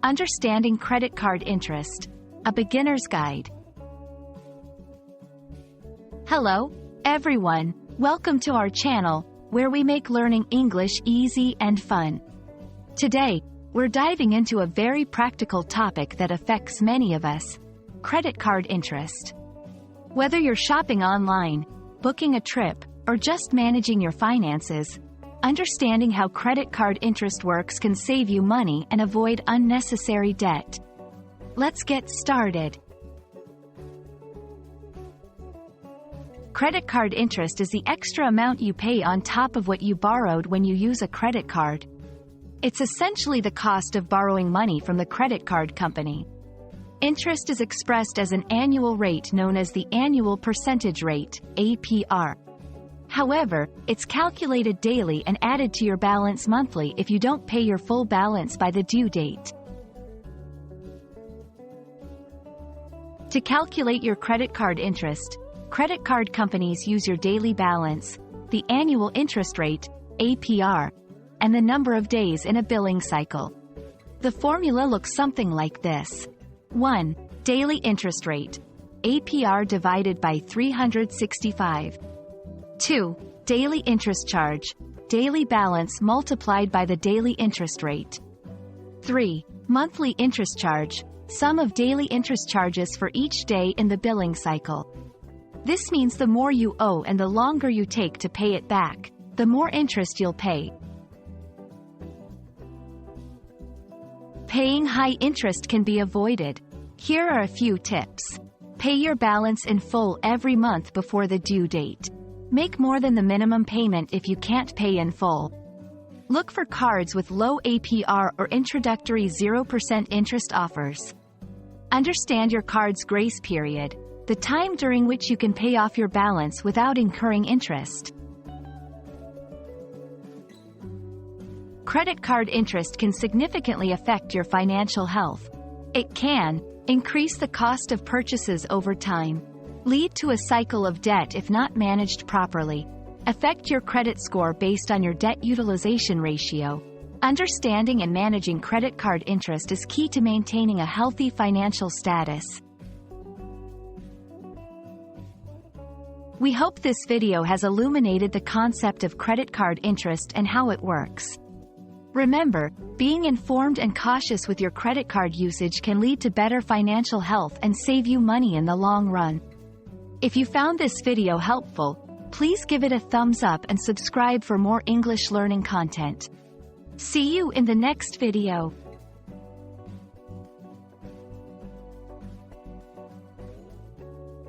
Understanding Credit Card Interest, a Beginner's Guide. Hello, everyone. Welcome to our channel, where we make learning English easy and fun. Today, we're diving into a very practical topic that affects many of us: credit card interest. Whether you're shopping online, booking a trip, or just managing your finances, understanding how credit card interest works can save you money and avoid unnecessary debt. Let's get started. Credit card interest is the extra amount you pay on top of what you borrowed when you use a credit card. It's essentially the cost of borrowing money from the credit card company. Interest is expressed as an annual rate known as the annual percentage rate, APR. However, it's calculated daily and added to your balance monthly if you don't pay your full balance by the due date. To calculate your credit card interest, credit card companies use your daily balance, the annual interest rate, APR, and the number of days in a billing cycle. The formula looks something like this. 1. Daily interest rate, APR divided by 365. 2. Daily interest charge, daily balance multiplied by the daily interest rate. 3. Monthly interest charge, sum of daily interest charges for each day in the billing cycle. This means the more you owe and the longer you take to pay it back, the more interest you'll pay. Paying high interest can be avoided. Here are a few tips. Pay your balance in full every month before the due date. Make more than the minimum payment if you can't pay in full. Look for cards with low APR or introductory 0% interest offers. Understand your card's grace period, the time during which you can pay off your balance without incurring interest. Credit card interest can significantly affect your financial health. It can increase the cost of purchases over time, lead to a cycle of debt if not managed properly, affect your credit score based on your debt utilization ratio. Understanding and managing credit card interest is key to maintaining a healthy financial status. We hope this video has illuminated the concept of credit card interest and how it works. Remember, being informed and cautious with your credit card usage can lead to better financial health and save you money in the long run. If you found this video helpful, please give it a thumbs up and subscribe for more English learning content. See you in the next video.